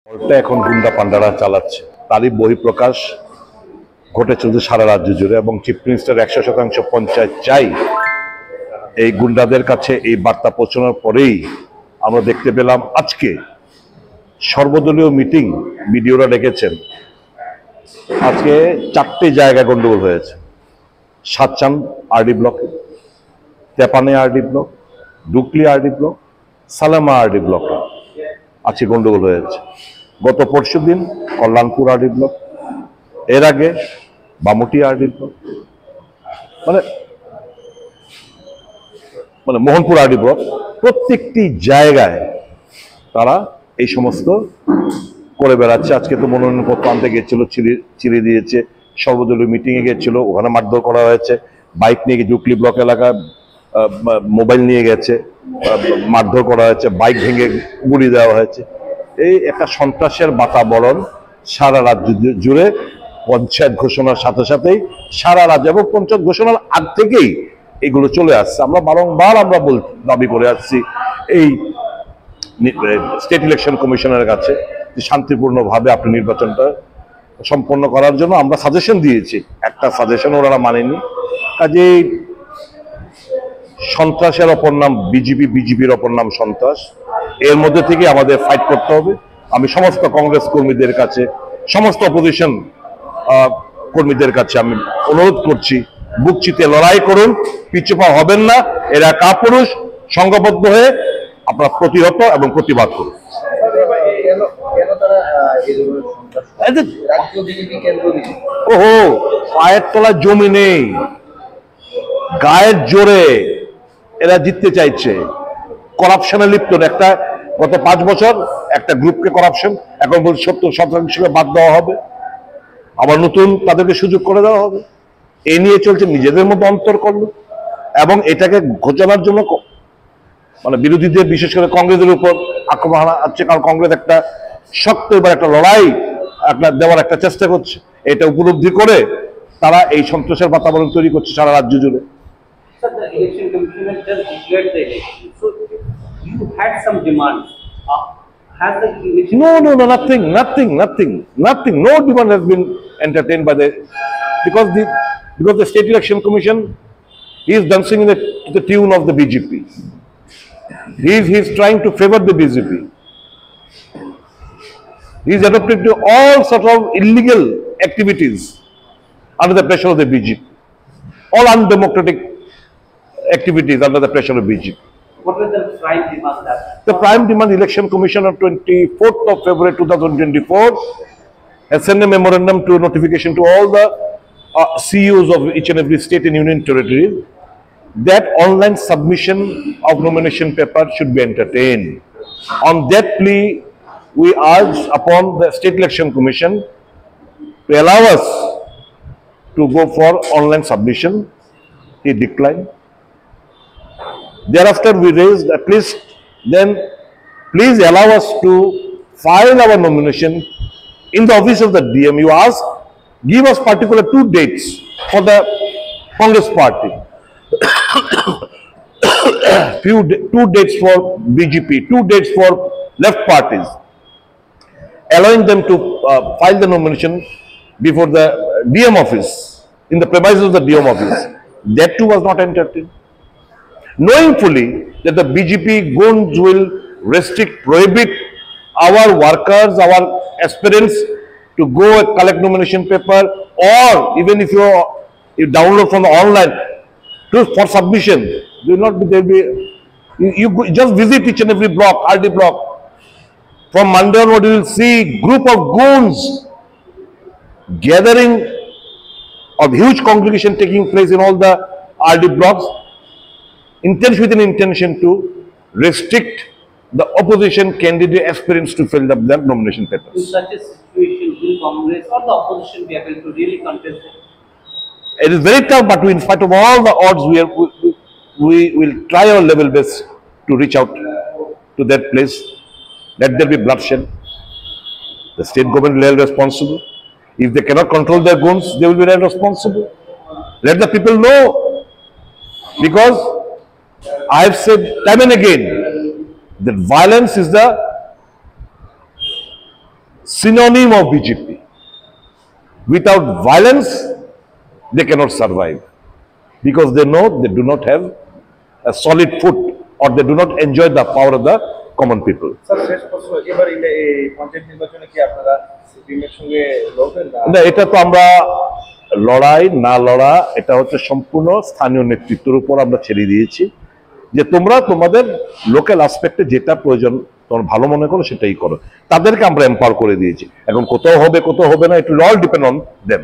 দলটা এখন গুন্ডা পান্ডারা চালাচ্ছে, তারই বহিঃপ্রকাশ ঘটে চলছে সারা রাজ্য জুড়ে। এবং চিফ মিনিস্টার 100% পঞ্চায়েত চাই, এই গুন্ডাদের কাছে এই বার্তা পৌঁছানোর পরেই আমরা দেখতে পেলাম আজকে সর্বদলীয় মিটিং বিডিওরা ডেকেছেন। আজকে 4টে জায়গায় গন্ডগোল হয়েছে। সাতচান আরডি ব্লক, তেপানে আরডি ব্লক, ডুকলি আরডি ব্লক, সালামা আরডি ব্লকে আজকে গন্ডগোল হয়েছে। গত পরশু দিন কল্যাণপুর আরডি ব্লক, এর আগে বামুটি আরডি ব্লক, মানে মোহনপুর আরডি ব্লক, প্রত্যেকটি জায়গায় তারা এই সমস্ত করে বেড়াচ্ছে। আজকে তো মনোনয়নপত্র আনতে গিয়েছিল, চিড়ে দিয়েছে। সর্বদলীয় মিটিংয়ে গিয়েছিল, ওখানে মারধর করা হয়েছে। বাইক নিয়ে গিয়ে জুকলি ব্লক এলাকায় মোবাইল নিয়ে গেছে, মারধর করা হয়েছে, বাইক ভেঙে গুলি দেওয়া হয়েছে। এই একটা সন্ত্রাসের বাতাবরণ সারা রাজ্য জুড়ে পঞ্চায়েত ঘোষণার সাথে সাথেই সারা রাজ্য, এবং পঞ্চায়েত ঘোষণার আগ থেকেই এগুলো চলে আসছে। আমরা বারংবার দাবি করে আসছি এই স্টেট ইলেকশন কমিশনের কাছে যে শান্তিপূর্ণভাবে আপনি নির্বাচনটা সম্পন্ন করার জন্য আমরা সাজেশন দিয়েছি। একটা সাজেশন ওরা মানেনি। কাজেই সন্ত্রাসের অপর নাম বিজেপি, বিজেপির অপর নাম সন্ত্রাস। এর মধ্যে থেকে আমাদের ফাইট করতে হবে। আমি সমস্ত কংগ্রেস কর্মীদের কাছে, সমস্ত অপোজিশন কর্মীদের কাছে আমি অনুরোধ করছি, বুক চিতে লড়াই করুন, পিছু পা হবেন না। এরা কাপুরুষ, সংঘবদ্ধ হয়ে আপনারা প্রতিহত এবং প্রতিবাদ করুন। ওহো, পায়ের তলায় জমি নেই, গায়ের জোরে এরা জিততে চাইছে। করাপশনে লিপ্ত। একটা গত 5 বছর একটা গ্রুপকে করাপশন, এখন বলছে 70% বাদ দেওয়া হবে, আবার নতুন তাদেরকে সুযোগ করে দেওয়া হবে। এ নিয়ে চলছে, নিজেদের মধ্যে অন্তর করলো। এবং এটাকে ঘোচানোর জন্য মানে বিরোধীদের, বিশেষ করে কংগ্রেসের উপর আক্রমণ হচ্ছে। কারণ কংগ্রেস একটা শক্ত এবার একটা লড়াই দেওয়ার একটা চেষ্টা করছে। এটা উপলব্ধি করে তারা এই সন্ত্রাসের বাতাবরণ তৈরি করছে সারা রাজ্য জুড়ে। No, nothing. No demand has been entertained by because the State Election Commission is dancing to the tune of the BJP. He is trying to favor the BJP. He is adopted to all sorts of illegal activities under the pressure of the BJP. All undemocratic activities under the pressure of BJP. What was the prime demand? The prime demand, Election Commission on 24th of February 2024 has sent a memorandum to notification to all the CEOs of each and every state and union territory that online submission of nomination paper should be entertained. On that plea, we urge upon the State Election Commission to allow us to go for online submission. He declined. Thereafter, we raised at least then, please allow us to file our nomination in the office of the DM. You ask, give us particular 2 dates for the Congress party, 2 dates for BJP, 2 dates for left parties, allowing them to file the nomination before the DM office, in the premises of the DM office. That too was not entertained. Knowing fully that the BJP goons will restrict, prohibit our workers, our aspirants to go and collect nomination paper, or even if you download from the online for submission, will not be there. You just visit each and every block, RD block. From Monday onward, you will see group of goons gathering of huge congregation taking place in all the RD blocks, with an intention to restrict the opposition candidate aspirants to fill up their nomination papers. In such a situation, will Congress or the opposition be able to really contest it? It is very tough, but in spite of all the odds, we will try our level best to reach out to that place. Let there be bloodshed. The state government will be responsible. If they cannot control their goons, they will be held responsible. Let the people know, because I have said time and again that violence is the synonym of BJP. Without violence, they cannot survive because they know they do not have a solid foot or they do not enjoy the power of the common people. Sir শেষ প্রশ্ন, এবার এই পঞ্চায়েত নির্বাচনে কি আপনারা সিপিএমের সঙ্গে লড়বেন না, এটা তো আমরা লড়াই না লড়া এটা হচ্ছে সম্পূর্ণ স্থানীয় নেতৃত্বের উপর আমরা ছেড়ে দিয়েছি, যে তোমরা তোমাদের লোকাল আসপেক্টে যেটা প্রয়োজন তোমরা ভালো মনে করো সেটাই করো। তাদেরকে আমরা এম্পাওয়ার করে দিয়েছি। এখন কোথাও হবে কোথাও হবে না, it will all depend on them.